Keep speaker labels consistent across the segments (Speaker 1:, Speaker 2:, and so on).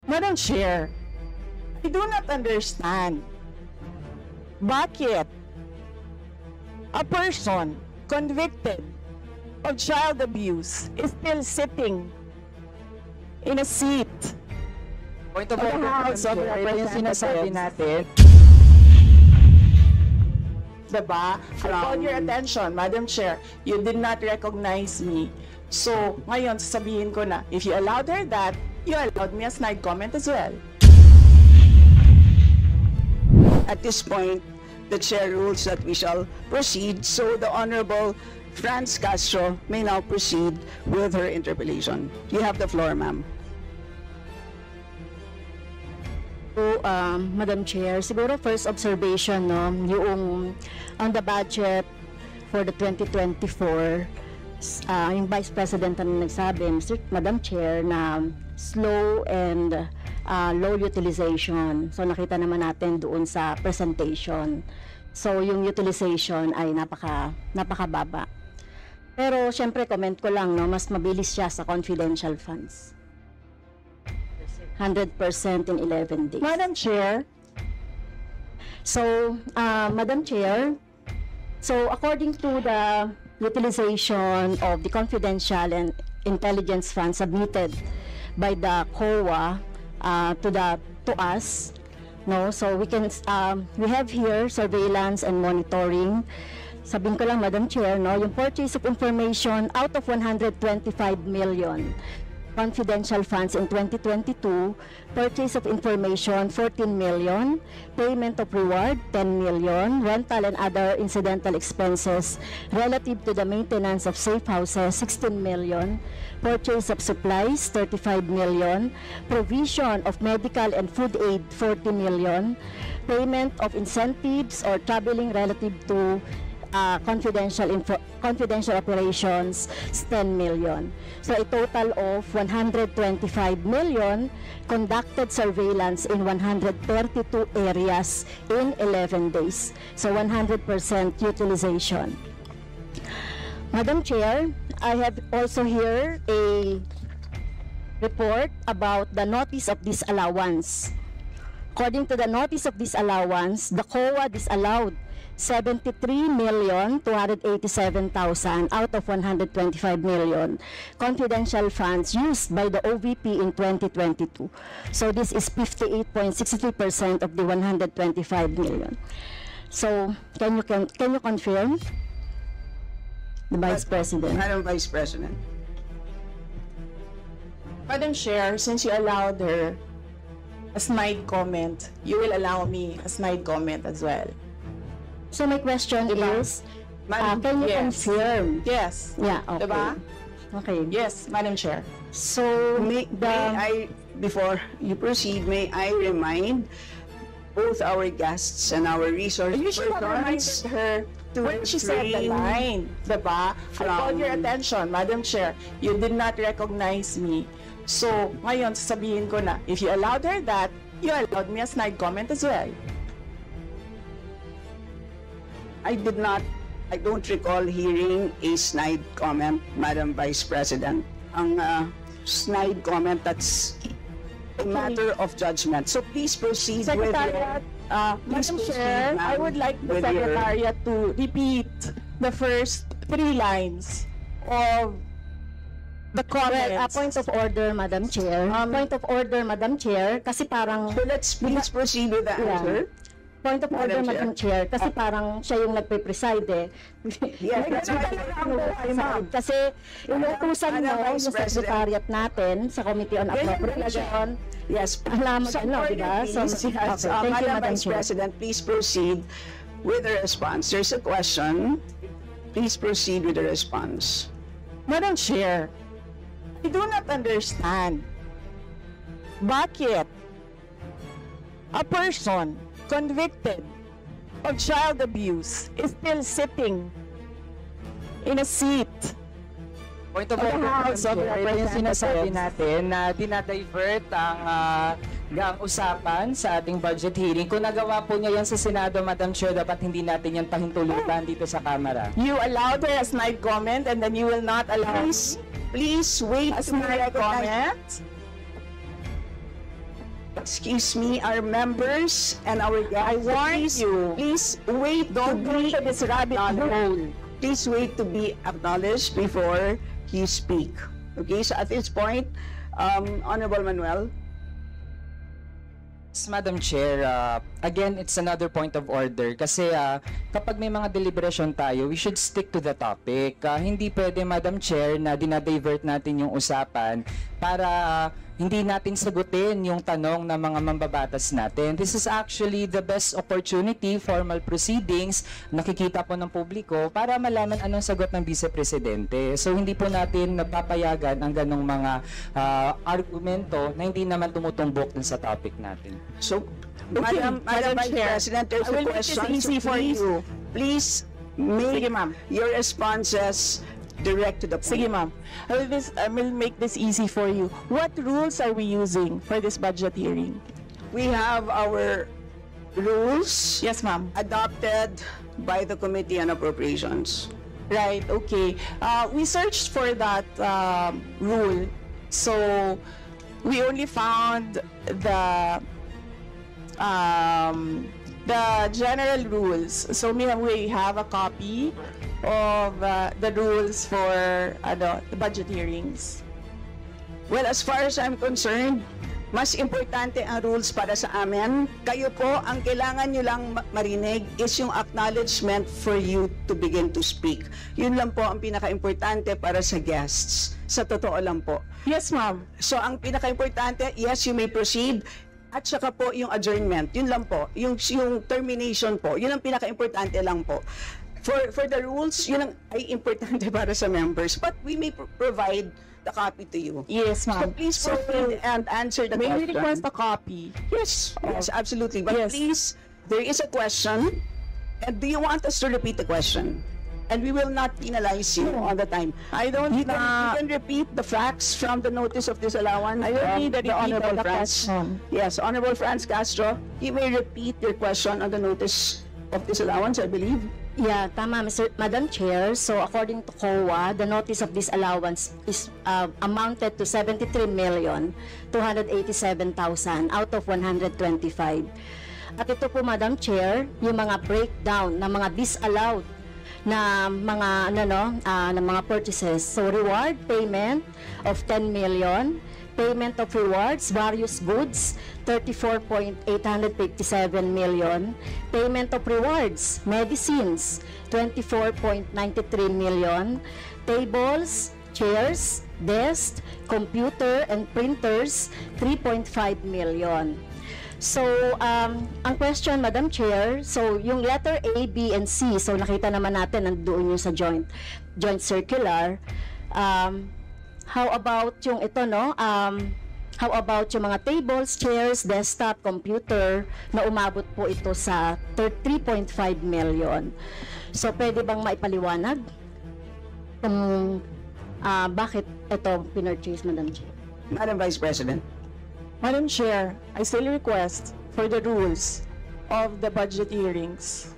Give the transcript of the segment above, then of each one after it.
Speaker 1: Madam Chair, I do not understand bakit a person convicted of child abuse is still sitting in a seat
Speaker 2: Point of
Speaker 1: of the
Speaker 2: order,
Speaker 1: House of
Speaker 2: yung sinasabi
Speaker 1: Representatives.
Speaker 2: natin.
Speaker 1: Diba? I called your attention, Madam Chair. You did not recognize me. So, ngayon, sasabihin ko na, if you allowed her that, you allowed me a snide comment as well.
Speaker 3: At this point, the chair rules that we shall proceed, so the Honorable Franz Castro may now proceed with her interpellation. You have the floor, ma'am.
Speaker 4: So, Madam Chair, siguro first observation, no, yung on the budget for the 2024, yung Vice President na nagsabi, Madam Chair, na slow and low utilization. So, nakita naman natin doon sa presentation. So, yung utilization ay napakababa. Pero, syempre, comment ko lang, no, mas mabilis siya sa confidential funds. 100% in 11 days.
Speaker 1: Madam Chair,
Speaker 4: So, Madam Chair, so according to the utilization of the confidential and intelligence funds submitted by the COA to us, no, so we have here surveillance and monitoring. Sabihin ko lang, Madam Chair, no, yung purchase of information out of 125 million confidential funds in 2022, purchase of information 14 million, payment of reward 10 million, rental and other incidental expenses relative to the maintenance of safe houses 16 million, purchase of supplies 35 million, provision of medical and food aid 40 million, payment of incentives or traveling relative to confidential operations is 10 million. So a total of 125 million conducted surveillance in 132 areas in 11 days. So 100% utilization. Madam Chair, I have also here a report about the notice of disallowance. According to the notice of disallowance, the COA disallowed 73,287,000 out of 125 million confidential funds used by the OVP in 2022. So this is 58.63% of the 125 million. So can you confirm, the Vice President?
Speaker 3: Madam Vice President.
Speaker 1: Madam Chair, since you allowed her a snide comment, you will allow me a snide comment as well.
Speaker 4: So my question is,
Speaker 1: Madam-
Speaker 4: can you
Speaker 1: yes.
Speaker 4: confirm?
Speaker 1: Yes.
Speaker 4: Yeah, okay.
Speaker 1: Diba?
Speaker 4: Okay.
Speaker 1: Yes, Madam Chair.
Speaker 4: So
Speaker 3: Before you proceed, may I remind both our guests and our resource
Speaker 1: You should have reminded her when she said the line, diba? I called your attention, Madam Chair. You did not recognize me. So, ngayon, sasabihin ko na, if you allowed her that, you allowed me a snide comment as well.
Speaker 3: I don't recall hearing a snide comment, Madam Vice President. Ang snide comment, that's a matter of judgment. So please proceed
Speaker 1: Secretariat, Madam Chair, I would like the Secretariat to repeat the first 3 lines of the comments.
Speaker 4: point of order, Madam Chair. Point of order, Madam Chair, kasi parang...
Speaker 3: So let's please proceed with the answer.
Speaker 4: Point of order, Madam Chair, kasi parang siya yung nagpe-preside eh.
Speaker 3: Yes, that's right.
Speaker 4: Kasi inutusan mo
Speaker 3: Madam Vice
Speaker 4: yung secretariat natin sa Committee on Appropriation.
Speaker 3: Yes.
Speaker 4: Alam mo,
Speaker 3: So,
Speaker 4: ano, diba? So,
Speaker 3: please,
Speaker 4: okay,
Speaker 3: yes,
Speaker 4: thank you,
Speaker 3: Madam
Speaker 4: Madam
Speaker 3: Vice
Speaker 4: Chair.
Speaker 3: President, please proceed with the response. There's a question. Please proceed with the response.
Speaker 1: Madam Chair, I do not understand bakit a person convicted of child abuse is still sitting in a seat
Speaker 2: Point of
Speaker 1: of the
Speaker 2: order,
Speaker 1: House of
Speaker 2: yung sinasabi
Speaker 1: Representatives.
Speaker 2: natin na dinadivert ang usapan sa ating budget hearing. Kung nagawa po niya yan sa Senado, Madam Chair, dapat hindi natin yan pahintulutan dito sa Kamara.
Speaker 1: You allowed her a snide comment and then you will not allow
Speaker 3: Please wait
Speaker 1: a
Speaker 3: to be
Speaker 1: snide
Speaker 3: recognized.
Speaker 1: comment?
Speaker 3: excuse me, our members and our guests.
Speaker 1: I warn
Speaker 3: please,
Speaker 1: you.
Speaker 3: Please wait
Speaker 1: Don't
Speaker 3: to
Speaker 1: go
Speaker 3: be
Speaker 1: to this rabbit hole.
Speaker 3: Please wait to be acknowledged before you speak. Okay, so at this point, Honorable Manuel.
Speaker 2: Yes, Madam Chair, again, it's another point of order kasi kapag may mga deliberation tayo, we should stick to the topic. Hindi pwede, Madam Chair, na dinadivert natin yung usapan para hindi natin sagutin yung tanong ng mga mambabatas natin. This is actually the best opportunity, formal proceedings, nakikita po ng publiko para malaman anong sagot ng Vice Presidente. So hindi po natin napapayagan ang ganong mga argumento na hindi naman tumutumbok dun sa topic natin.
Speaker 3: So,
Speaker 1: Okay,
Speaker 3: Madam Vice
Speaker 1: Chair,
Speaker 3: President, there's
Speaker 1: I
Speaker 3: a
Speaker 1: will make this
Speaker 3: question.
Speaker 1: easy
Speaker 3: So
Speaker 1: for you.
Speaker 3: Please make
Speaker 1: Sige, ma'am.
Speaker 3: your responses direct to the point.
Speaker 1: Sige, ma'am. I will make this easy for you. What rules are we using for this budget hearing?
Speaker 3: We have our rules
Speaker 1: Yes, ma'am.
Speaker 3: adopted by the Committee on Appropriations.
Speaker 1: Right, okay. We searched for that rule. So, we only found the general rules. So, we have a copy of the rules for the budget hearings.
Speaker 3: Well, as far as I'm concerned, mas importante ang rules para sa amin. Kayo po, ang kailangan nyo lang marinig is yung acknowledgement for you to begin to speak. Yun lang po ang pinaka-importante para sa guests. Sa totoo lang po.
Speaker 1: Yes, ma'am.
Speaker 3: So, ang pinaka-importante, yes, you may proceed. At saka po yung adjournment. Yun lang po. Yung termination po. Yun ang pinaka-importante lang po. For the rules, yun ang ay importante para sa members. But we may provide the copy to you.
Speaker 1: Yes,
Speaker 3: So
Speaker 1: ma'am.
Speaker 3: please proceed and answer the
Speaker 1: May we
Speaker 3: question.
Speaker 1: request a copy?
Speaker 3: Yes, yes, absolutely. But
Speaker 1: Yes.
Speaker 3: please, there is a question. And do you want us to repeat the question? And we will not penalize you all the time.
Speaker 1: I don't
Speaker 3: You can repeat the facts from the notice of disallowance.
Speaker 1: I don't need
Speaker 3: the
Speaker 1: the repeat
Speaker 3: Honorable
Speaker 1: of the
Speaker 3: Franz.
Speaker 1: question.
Speaker 3: Yes, Honorable Franz Castro, you may repeat your question on the notice of disallowance, I believe.
Speaker 4: Yeah, tama, Madam Chair. So according to COA, the notice of disallowance is amounted to 73,287,000 out of 125. At ito po, Madam Chair, yung mga breakdown ng mga disallowed na mga na mga purchases. So reward payment of 10 million, payment of rewards, various goods, 34.857 million, payment of rewards, medicines, 24.93 million, tables, chairs, desks, computer and printers, 3.5 million. So, ang question, Madam Chair, so yung letter A, B, and C, so nakita naman natin nandoon yung sa joint circular. How about yung ito, no? How about yung mga tables, chairs, desktop, computer na umabot po ito sa 3.5 million. So, pwede bang maipaliwanag kung bakit ito pinurchase, Madam Chair?
Speaker 3: Madam Vice President.
Speaker 1: Madam Chair, I still request for the rules of the budget hearings.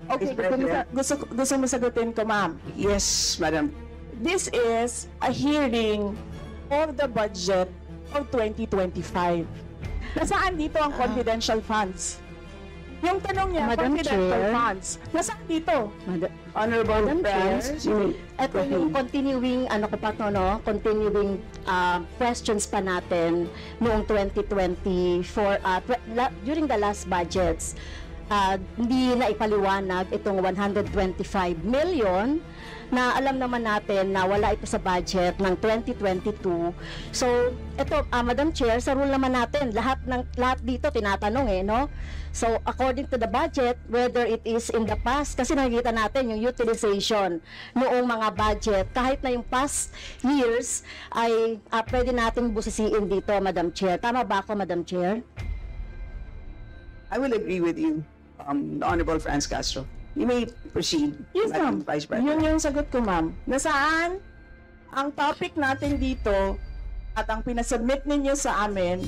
Speaker 1: Okay,
Speaker 3: Vice
Speaker 1: gusto mo sagutin ko, ma'am.
Speaker 3: Yes, Madam.
Speaker 1: This is a hearing of the budget of 2025. Nasaan dito ang confidential funds? Yung tanong niya,
Speaker 4: Madam
Speaker 1: confidential
Speaker 4: Chair.
Speaker 1: funds. Nasaan dito?
Speaker 3: Honorable
Speaker 4: Madam Chair,
Speaker 3: Franz, you may
Speaker 4: ito yung continuing, continuing questions pa natin noong 2024, during the last budgets. Hindi na ipaliwanag itong 125 million na alam naman natin na wala ito sa budget ng 2022. So, ito, Madam Chair, sa rule naman natin, lahat dito tinatanong no? So, according to the budget, whether it is in the past, kasi nakikita natin yung utilization noong mga budget, kahit na yung past years, ay pwede nating busisiin dito, Madam Chair. Tama ba ako, Madam Chair?
Speaker 3: I will agree with you, the Honorable Franz Castro. You may proceed,
Speaker 1: Yes,
Speaker 3: Madam
Speaker 1: ma'am.
Speaker 3: Vice President.
Speaker 1: Yun yung sagot ko, ma'am. Nasaan ang topic natin dito at ang pinasubmit ninyo sa amin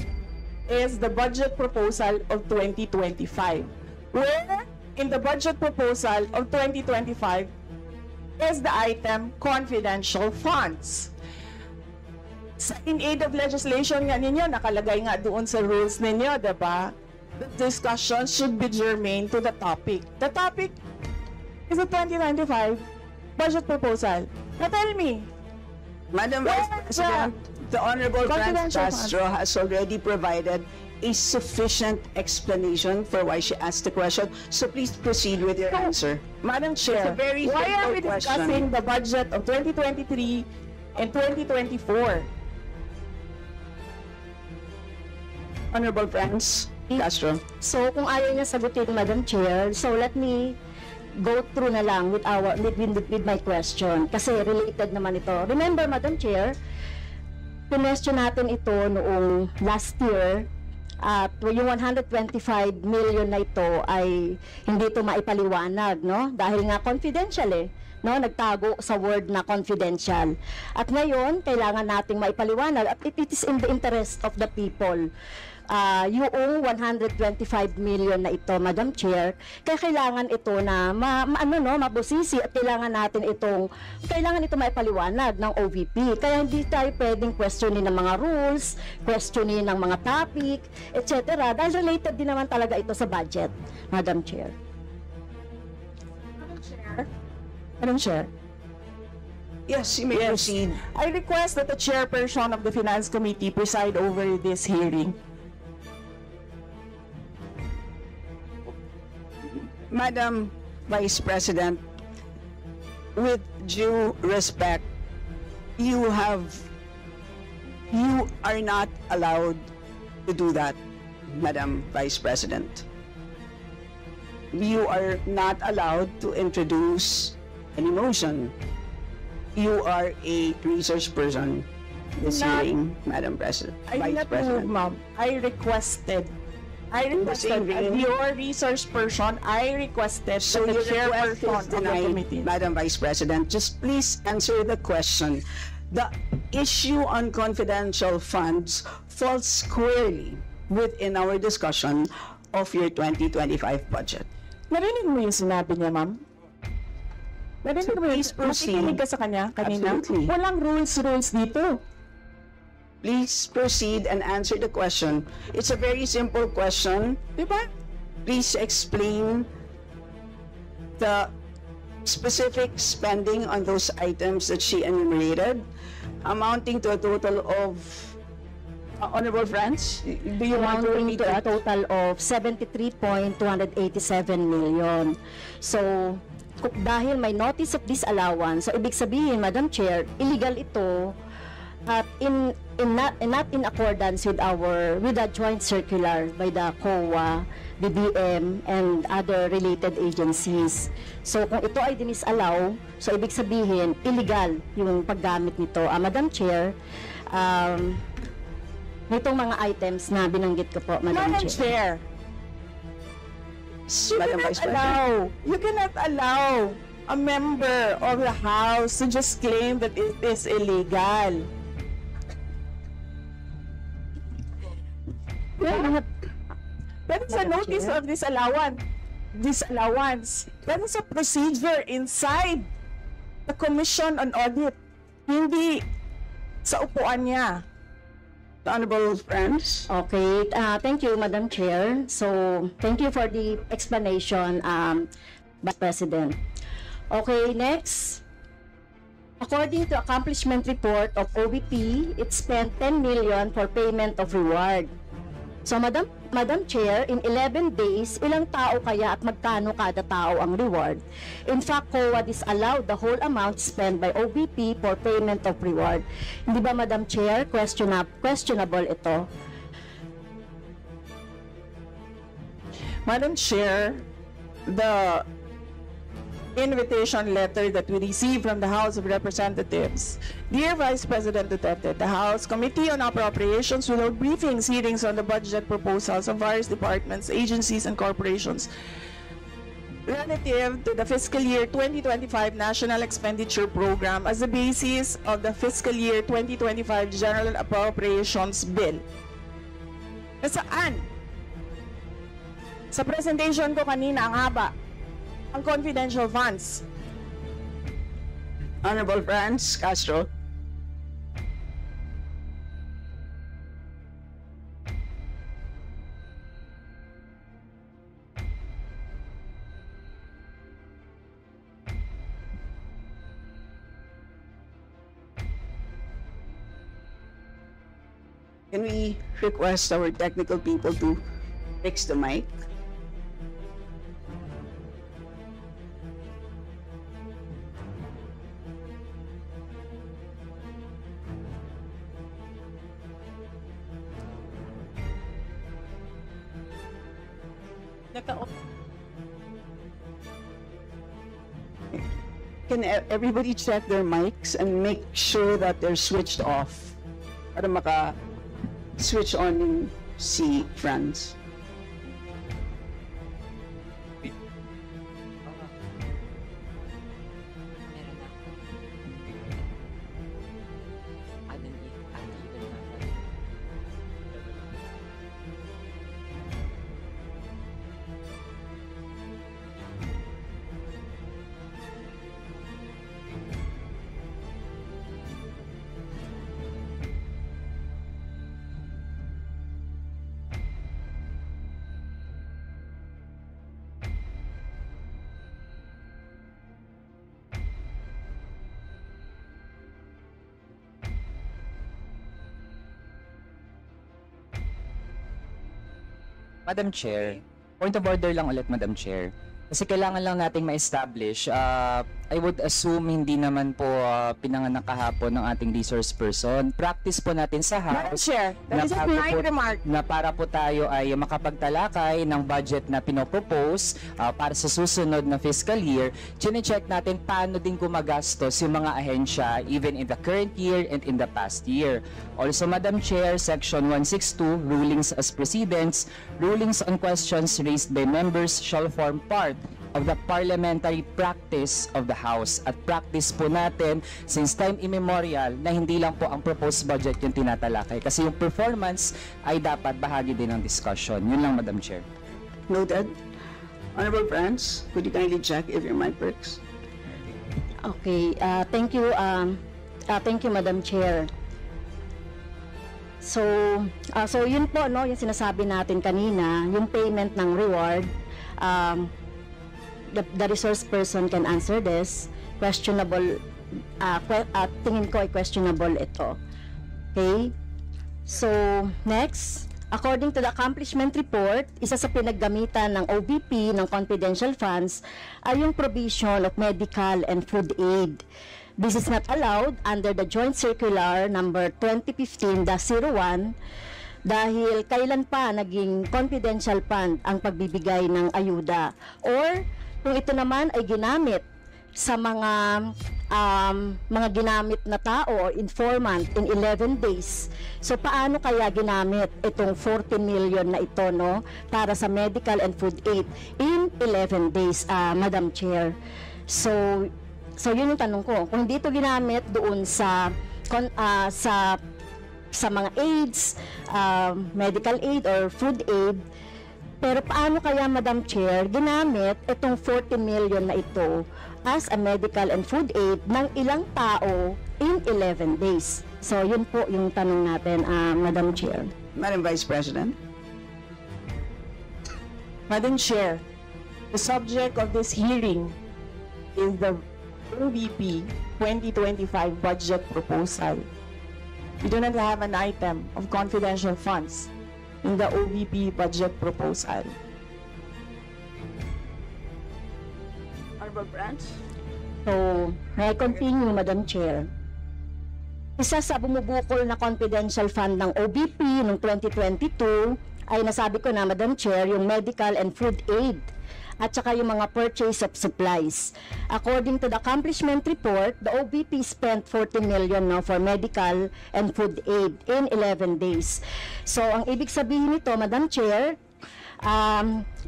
Speaker 1: is the budget proposal of 2025. Where in the budget proposal of 2025 is the item confidential funds. Sa in aid of legislation nga ninyo, nakalagay nga doon sa rules ninyo, diba? The discussion should be germane to the topic. The topic is the 2095 budget proposal. Now tell me,
Speaker 3: Madam
Speaker 1: Where
Speaker 3: Vice President, the Honorable Franz
Speaker 1: Confidential
Speaker 3: Castro has already provided a sufficient explanation for why she asked the question. So please proceed with your answer.
Speaker 1: Madam Chair,
Speaker 3: It's a very
Speaker 1: why are we
Speaker 3: simple
Speaker 1: discussing
Speaker 3: question.
Speaker 1: the budget of 2023 and 2024?
Speaker 3: Honorable Franz Castro.
Speaker 4: So kung ayaw niya sagutin, Madam Chair, so let me go through na lang with my question kasi related naman ito. Remember, Madam Chair, pinestyon natin ito noong last year at yung 125 million na ito ay hindi ito maipaliwanag, no? Dahil nga confidential no? Nagtago sa word na confidential. At ngayon, kailangan nating maipaliwanag at it is in the interest of the people. Yung 125 million na ito, Madam Chair, kaya kailangan ito na mabusisi at kailangan ito maipaliwanag ng OVP. Kaya hindi tayo pwedeng questionin ng mga rules, questionin ng mga topic, etc. Dahil related din naman talaga ito sa budget, Madam Chair.
Speaker 1: Madam Chair,
Speaker 3: Yes, you may proceed.
Speaker 1: I request that the chairperson of the Finance Committee preside over this hearing.
Speaker 3: Madam Vice President, with due respect, you are not allowed to do that, Madam Vice President. You are not allowed to introduce any motion. You are a research person this
Speaker 1: Not-
Speaker 3: hearing, Madam President.
Speaker 1: I did
Speaker 3: Vice
Speaker 1: not move,
Speaker 3: President.
Speaker 1: ma'am. I requested, as your research person, I requested
Speaker 3: So
Speaker 1: that the
Speaker 3: your request
Speaker 1: chairperson
Speaker 3: is
Speaker 1: of the
Speaker 3: denied,
Speaker 1: committee.
Speaker 3: Madam Vice President. Just please answer the question. The issue on confidential funds falls squarely within our discussion of your 2025 budget.
Speaker 1: Narinig mo yung sinabi niya, ma'am? Narinig mo yung
Speaker 3: please proceed.
Speaker 1: nakikinig ka sa kanya kanina?
Speaker 3: Absolutely.
Speaker 1: Walang rules dito.
Speaker 3: Please proceed and answer the question. It's a very simple question.
Speaker 1: Di ba?
Speaker 3: Please explain the specific spending on those items that she enumerated, amounting to a total of, Honorable Franz, do you want to
Speaker 4: Amounting
Speaker 3: repeat
Speaker 4: to a
Speaker 3: that?
Speaker 4: total of 73.287 million. So, dahil may notice of disallowance, so ibig sabihin, Madam Chair, illegal ito at not in accordance with the joint circular by the COA, BBM, and other related agencies. So, kung ito ay dinisallow, so ibig sabihin, illegal yung paggamit nito. Madam Chair, nitong mga items na binanggit ko po, Madam
Speaker 1: Madam
Speaker 4: Chair.
Speaker 1: Chair,
Speaker 3: Madam Vice President.
Speaker 1: you cannot allow a member of the House to just claim that it is illegal. That is a
Speaker 4: Madam
Speaker 1: notice
Speaker 4: Chair.
Speaker 1: of disallowance. That is a procedure inside the Commission on Audit. Hindi sa upuan niya.
Speaker 3: Honorable Franz.
Speaker 4: Okay, thank you, Madam Chair. So, thank you for the explanation, Vice President. Okay, next. According to accomplishment report of OVP, it spent 10 million for payment of reward. So, Madam Chair, in 11 days, ilang tao kaya at magkano kada tao ang reward? In fact, COA disallowed the whole amount spent by OVP for payment of reward. Hindi ba, Madam Chair, questionable ito?
Speaker 1: Madam Chair, the invitation letter that we received from the House of Representatives. Dear Vice President Duterte, the House Committee on Appropriations will hold briefings, hearings on the budget proposals of various departments, agencies, and corporations relative to the fiscal year 2025 National Expenditure Program as the basis of the fiscal year 2025 General Appropriations Bill. Nasaan? Sa presentation ko kanina, ang haba. Ang confidential funds.
Speaker 3: Honorable Franz Castro. Can we request our technical people to fix the mic? Can everybody check their mics and make sure that they're switched off para maka-switch on yung si Franz?
Speaker 2: Madam Chair, point of order lang ulit, Madam Chair. Kasi kailangan lang nating ma-establish. I would assume hindi naman po pinanganak kahapon ng ating resource person. Practice po natin sa
Speaker 1: Madam
Speaker 2: House
Speaker 1: Chair, that is a
Speaker 2: bago
Speaker 1: polite
Speaker 2: po-
Speaker 1: remark.
Speaker 2: na para po tayo ay makapagtalakay ng budget na pinopropose para sa susunod na fiscal year, chine-check natin paano din gumagastos yung mga ahensya even in the current year and in the past year. Also, Madam Chair, Section 162, Rulings as Precedents, rulings on questions raised by members shall form part of the parliamentary practice of the House. At practice po natin since time immemorial na hindi lang po ang proposed budget yung tinatalakay. Kasi yung performance ay dapat bahagi din ng discussion. Yun lang, Madam Chair.
Speaker 3: Noted. Honorable friends, could you kindly check if your mic works?
Speaker 4: Okay, thank you, Madam Chair. So yun po, no, yung sinasabi natin kanina, yung payment ng reward, the resource person can answer this. Questionable, tingin ko ay questionable ito. Okay? So, next, according to the accomplishment report, isa sa pinaggamitan ng OVP ng confidential funds ay yung provision of medical and food aid. This is not allowed under the Joint Circular number 2015-01 dahil kailan pa naging confidential fund ang pagbibigay ng ayuda, or kung ito naman ay ginamit sa mga ginamit na tao o informant in 11 days. So paano kaya ginamit itong 40 million na ito, no, para sa medical and food aid in 11 days, Madam Chair? So yun yung tanong ko. Kung hindi ito ginamit doon sa mga aids, medical aid or food aid, pero paano kaya, Madam Chair, ginamit itong 40 million na ito as a medical and food aid ng ilang tao in 11 days? So, yun po yung tanong natin, Madam Chair.
Speaker 3: Madam Vice President.
Speaker 1: Madam Chair, the subject of this hearing is the OVP 2025 budget proposal. We do not have an item of confidential funds in the OVP budget proposal.
Speaker 3: Honorable Branch.
Speaker 4: So, may I continue, Madam Chair? Isa sa bumubukol na confidential fund ng OVP noong 2022 ay nasabi ko na, Madam Chair, yung medical and food aid at saka yung mga purchase of supplies. According to the accomplishment report, the OVP spent 40 million now for medical and food aid in 11 days. So, ang ibig sabihin nito, Madam Chair,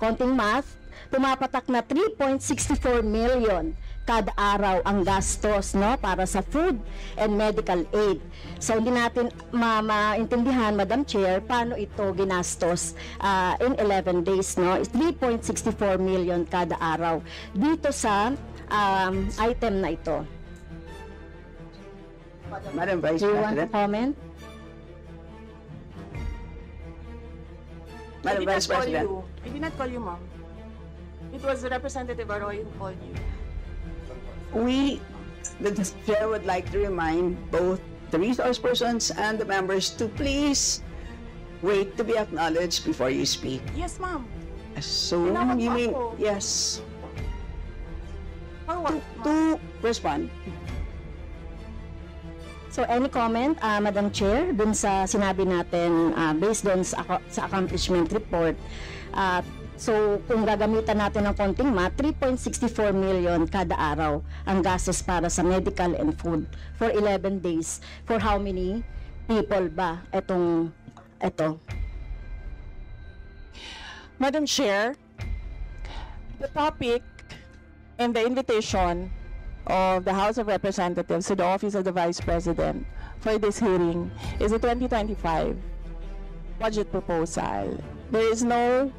Speaker 4: konting math, pumapatak na 3.64 million kada araw ang gastos, no, para sa food and medical aid. So hindi natin maintindihan, Madam Chair, paano ito ginastos in 11 days, no? 3.64 million kada araw dito sa item na ito.
Speaker 3: Madam Vice
Speaker 4: Do you want to
Speaker 3: President.
Speaker 4: comment?
Speaker 3: Madam Vice President.
Speaker 1: I did not call you, ma'am. It was Representative Arroyo who called you.
Speaker 3: The chair would like to remind both the resource persons and the members to please wait to be acknowledged before you speak.
Speaker 1: Yes, ma'am.
Speaker 3: So,
Speaker 1: Tinawag
Speaker 3: you
Speaker 1: mo
Speaker 3: mean,
Speaker 1: ako.
Speaker 3: yes,
Speaker 1: For what, ma'am?
Speaker 3: to respond.
Speaker 4: So any comment, Madam Chair, dun sa sinabi natin based dun sa accomplishment report. So kung gagamitan natin ng konting 3.64 million kada araw ang gastos para sa medical and food for 11 days. For how many people ba ito?
Speaker 1: Madam Chair, the topic and the invitation of the House of Representatives to the Office of the Vice President for this hearing is the 2025 budget proposal. There is no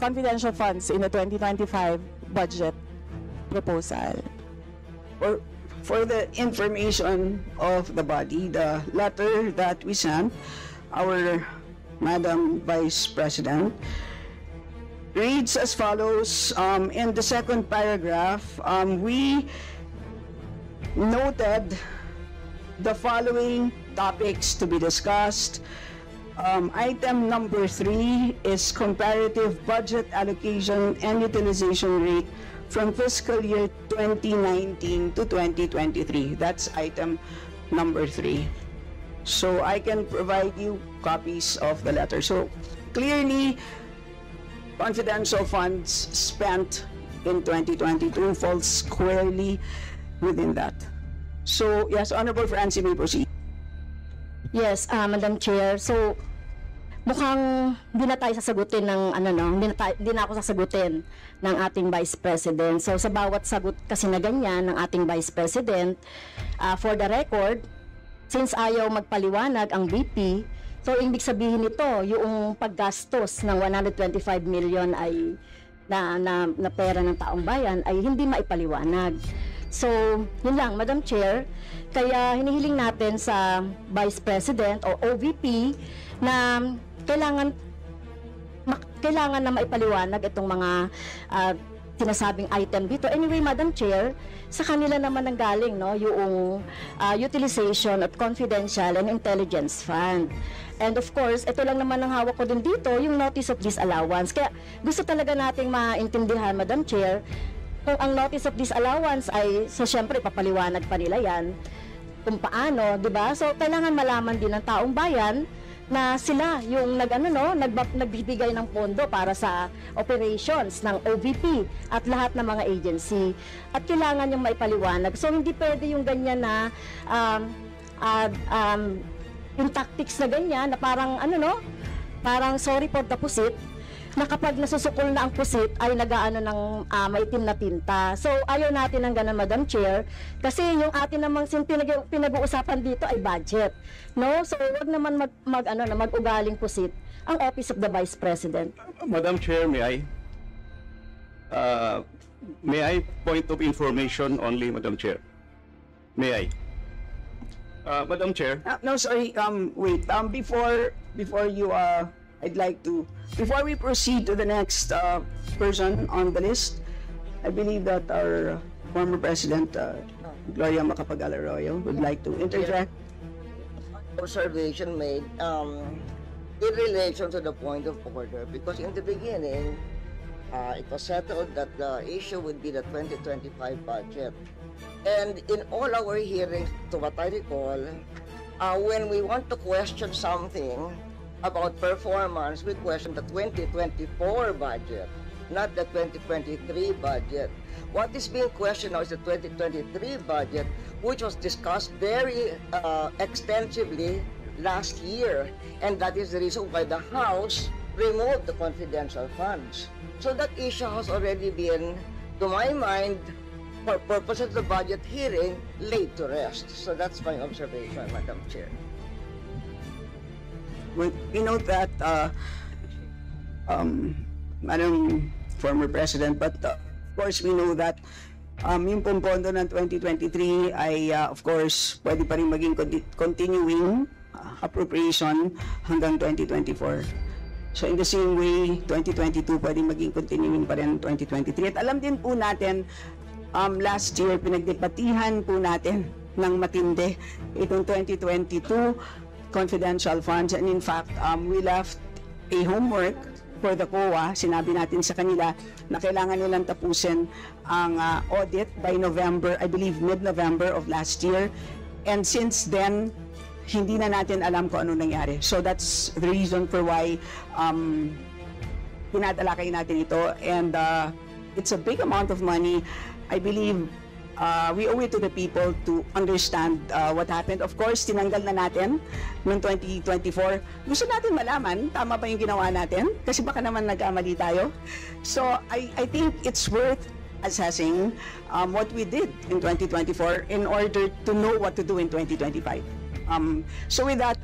Speaker 1: confidential funds in the 2025 budget proposal.
Speaker 3: For the information of the body, the letter that we sent, our Madam Vice President, reads as follows. In the second paragraph, we noted the following topics to be discussed. Item number 3 is comparative budget allocation and utilization rate from fiscal year 2019 to 2023. That's item number 3. So I can provide you copies of the letter. So clearly, confidential funds spent in 2022 falls squarely within that. So, yes, Honorable Francie, may proceed.
Speaker 4: Yes, Madam Chair. So mukhang hindi na tayo sasagutin ng hindi na ako sasagutin ng ating Vice President. So sa bawat sagot kasi na ganyan ng ating Vice President, for the record, since ayaw magpaliwanag ang VP, so ibig sabihin nito, yung paggastos ng 125 million ay na pera ng taong bayan ay hindi maipaliwanag. So, yun lang, Madam Chair. Kaya hinihiling natin sa Vice President o OVP na kailangan na maipaliwanag itong mga sinasabing item dito. Anyway, Madam Chair, sa kanila naman ang galing, no, yung utilization of confidential and intelligence fund. And of course, ito lang naman ang hawak ko din dito, yung notice of disallowance. Kaya gusto talaga nating maintindihan, Madam Chair, kung ang notice of disallowance ay, so syempre, papaliwanag pa nila yan, kung paano, di ba? So, kailangan malaman din ng taong bayan na sila yung nagbibigay ng pondo para sa operations ng OVP at lahat ng mga agency. At kailangan yung maipaliwanag. So, hindi pwede yung ganyan na yung tactics na ganyan na parang parang sorry for the pusit, na kapag nasusukol na ang pusit ay nagaano ng maitim na tinta. So ayaw natin ng ganun, Madam Chair, kasi yung atin namang pinag-uusapan dito ay budget, no? So wag naman mag-ugaling pusit ang Office of the Vice President.
Speaker 5: Madam Chair, may I point of information only, Madam Chair? May I? Madam Chair.
Speaker 3: No, sorry, wait. Before you, I'd like to, before we proceed to the next person on the list, I believe that our former President, Gloria Macapagal-Arroyo, would like to interject.
Speaker 6: Observation made in relation to the point of order, because in the beginning, it was settled that the issue would be the 2025 budget. And in all our hearings, to what I recall, when we want to question something about performance, we question the 2024 budget, not the 2023 budget. What is being questioned now is the 2023 budget, which was discussed very extensively last year. And that is the reason why the House removed the confidential funds. So that issue has already been, to my mind, for purposes of the budget hearing, laid to rest. So that's my observation, Madam Chair.
Speaker 3: We note that, Madam former President, but of course we know that yung pompondo ng 2023 ay of course pwede pa rin maging continuing appropriation hanggang 2024. So in the same way, 2022 pwede maging continuing pa rin 2023. At alam din po natin, last year pinagdebatihan po natin ng matindi itong 2022 confidential funds. And in fact, we left a homework for the COA. Sinabi natin sa kanila na kailangan nilang tapusin ang audit by November, I believe mid-November of last year. And since then, hindi na natin alam kung ano nangyari. So that's the reason for why pinadalakay natin ito. And it's a big amount of money. I believe we owe it to the people to understand what happened. Of course, tinanggal na natin noong 2024. Gusto natin malaman, tama ba yung ginawa natin? Kasi baka naman nagkamali tayo. So, I think it's worth assessing what we did in 2024 in order to know what to do in 2025. So with that,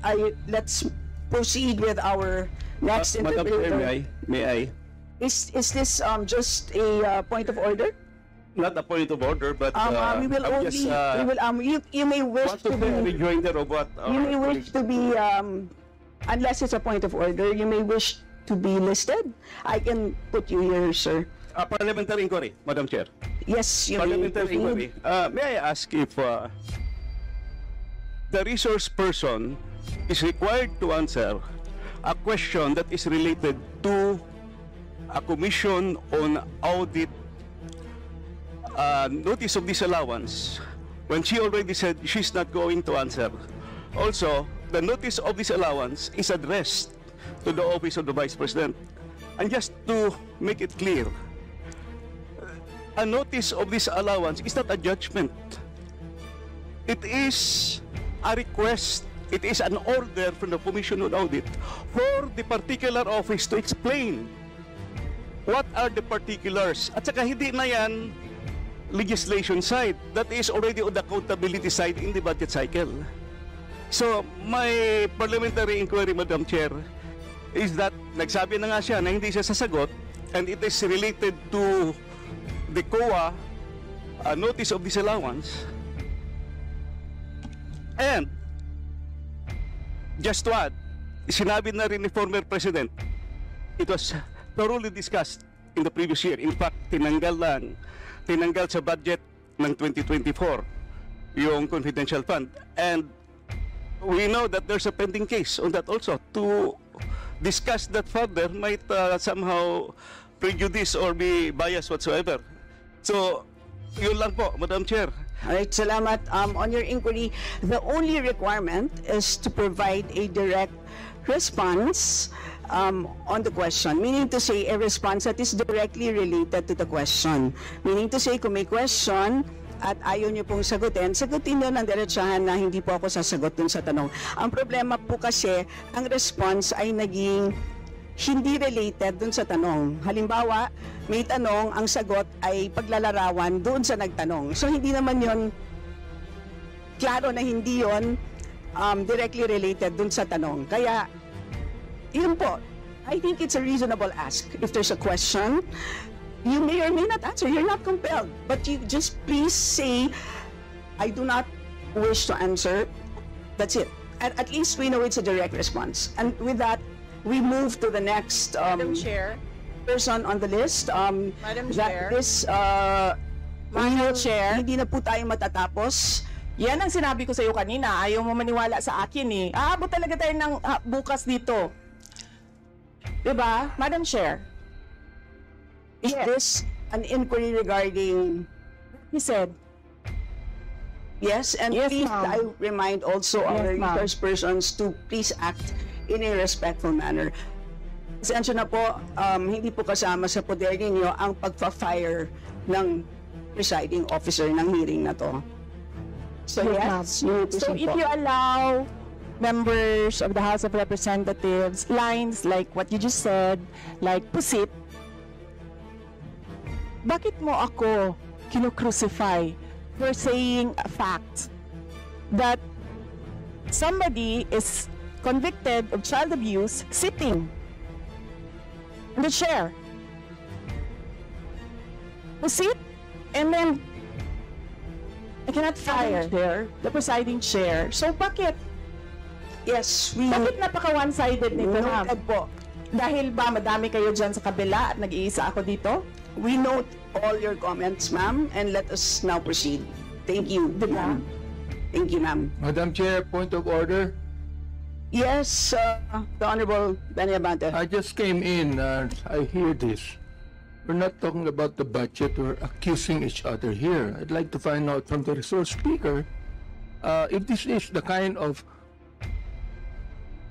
Speaker 3: let's proceed with our next
Speaker 5: Madam Chair,
Speaker 3: interview.
Speaker 5: may I?
Speaker 3: Is this just a point of order?
Speaker 5: Not a point of order, but
Speaker 3: We will
Speaker 5: I'm
Speaker 3: only,
Speaker 5: just,
Speaker 3: we will, you may wish
Speaker 5: want
Speaker 3: to
Speaker 5: to be a
Speaker 3: be,
Speaker 5: rejoinder of what our
Speaker 3: you may wish
Speaker 5: colleagues-
Speaker 3: to be, unless it's a point of order, you may wish to be listed. I can put you here, sir.
Speaker 5: Parliamentary inquiry, Madam Chair.
Speaker 3: Yes, you may
Speaker 5: Parliamentary inquiry.
Speaker 3: proceed.
Speaker 5: May I ask if the resource person is required to answer a question that is related to a commission on audit notice of disallowance when she already said she's not going to answer. Also, the notice of disallowance is addressed to the office of the Vice President. And just to make it clear, a notice of disallowance is not a judgment. It is a request. It is an order from the Commission on Audit for the particular office to explain what are the particulars. At saka hindi na yan legislation side. That is already on the accountability side in the budget cycle. So, my parliamentary inquiry, Madam Chair, is that nagsabi na nga siya na hindi siya sasagot and it is related to the COA notice of disallowance. And just to add, sinabi na rin ni former President, it was thoroughly discussed in the previous year. In fact, tinanggal sa budget ng 2024 yung confidential fund. And we know that there's a pending case on that also. To discuss that further might somehow prejudice or be biased whatsoever. So, yun lang po, Madam Chair.
Speaker 3: Alright, salamat. On your inquiry, the only requirement is to provide a direct response on the question. Meaning to say, a response that is directly related to the question. Meaning to say, kung may question at ayaw niyo pong sagutin niyo ng diretsahan na hindi po ako sasagot dun sa tanong. Ang problema po kasi, ang response ay naging hindi related dun sa tanong. Halimbawa, may tanong, ang sagot ay paglalarawan doon sa nagtanong. So, hindi naman yon klaro na hindi yon directly related dun sa tanong. Kaya, yun po, I think it's a reasonable ask. If there's a question, you may or may not answer. You're not compelled. But you just please say, I do not wish to answer. That's it. At least we know it's a direct response. And with that, we move to the next
Speaker 1: Madam Chair.
Speaker 3: person on the list.
Speaker 1: Madam
Speaker 3: That
Speaker 1: Chair.
Speaker 3: is,
Speaker 1: Madam Chair.
Speaker 3: hindi na po tayo matatapos.
Speaker 1: Yan ang sinabi ko sa iyo kanina. Ayaw mo maniwala sa akin eh. Aabot talaga tayo ng bukas dito. Diba? Madam Chair.
Speaker 3: Is this an inquiry regarding...
Speaker 1: He said,
Speaker 3: Yes, and
Speaker 1: Yes,
Speaker 3: please,
Speaker 1: ma'am.
Speaker 3: I remind also
Speaker 1: Yes,
Speaker 3: our
Speaker 1: ma'am.
Speaker 3: resource persons to please act in a respectful manner. Pasensya na po, hindi po kasama sa poder ninyo ang pagpa-fire ng presiding officer ng hearing na to. So yes, you
Speaker 1: so
Speaker 3: proceed
Speaker 1: if
Speaker 3: po.
Speaker 1: you allow members of the House of Representatives lines like what you just said, like pusit, bakit mo ako kinu-crucify for saying a fact that somebody is convicted of child abuse sitting in the chair? Pusit, and then I cannot fire the presiding chair. So bakit?
Speaker 3: Yes,
Speaker 1: Bakit napaka-one-sided nito, ma'am?
Speaker 3: noted po.
Speaker 1: Dahil ba madami kayo dyan sa kabila at nag-iisa ako dito?
Speaker 3: We note all your comments, ma'am, and let us now proceed. Thank you,
Speaker 1: Diba?
Speaker 3: ma'am. Thank you, ma'am.
Speaker 7: Madam Chair, point of order.
Speaker 3: Yes, the Honorable Benny Abante.
Speaker 7: I just came in and I hear this. We're not talking about the budget, we're accusing each other here. I'd like to find out from the resource speaker if this is the kind of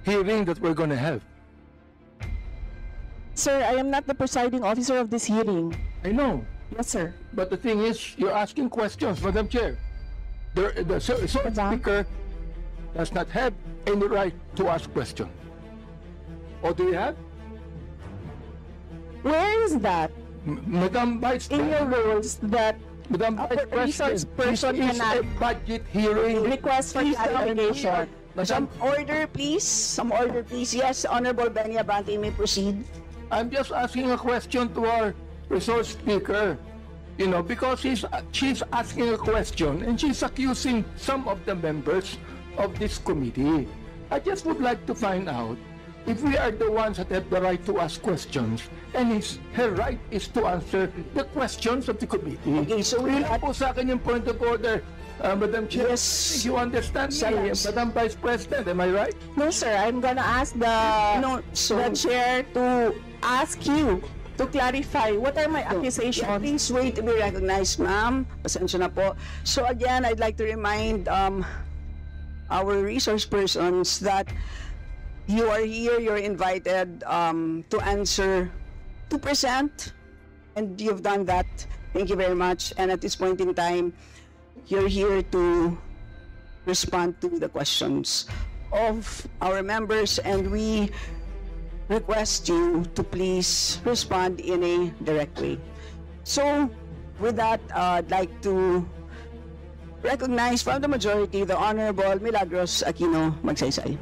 Speaker 7: hearing that we're going to have.
Speaker 1: Sir, I am not the presiding officer of this hearing.
Speaker 7: I know,
Speaker 1: Yes, sir.
Speaker 7: but the thing is, you're asking questions, Madam Chair. The resource speaker does not have any right to ask questions. Or do you have?
Speaker 1: Where is that
Speaker 7: Madam Vice
Speaker 1: in your rules that
Speaker 7: Madam
Speaker 1: a
Speaker 7: Vice
Speaker 1: resource
Speaker 7: President,
Speaker 1: person
Speaker 7: this is a
Speaker 1: cannot
Speaker 7: budget hearing.
Speaker 1: request for clarification?
Speaker 3: Some order, please. Some order, please. Yes, Honorable Benny Abante, may proceed.
Speaker 7: I'm just asking a question to our resource speaker, you know, because she's asking a question and she's accusing some of the members of this committee. I just would like to find out if we are the ones that have the right to ask questions and her right is to answer the questions of the committee.
Speaker 3: Okay, so we
Speaker 7: Yun po sa akin yung point of order, Madam Chair.
Speaker 3: Yes.
Speaker 7: You understand me,
Speaker 3: Yes.
Speaker 7: Madam Vice President, am I right?
Speaker 1: No, sir. I'm gonna ask the chair to ask you to clarify what are my accusations.
Speaker 3: Please wait to be recognized, ma'am. Pasensya na po. So again, I'd like to remind our resource persons that you are here, you're invited to answer, to present, and you've done that. Thank you very much. And at this point in time, you're here to respond to the questions of our members, and we request you to please respond in a direct way. So, with that, I'd like to recognize from the majority the Honorable Milagros Aquino Magsaysay.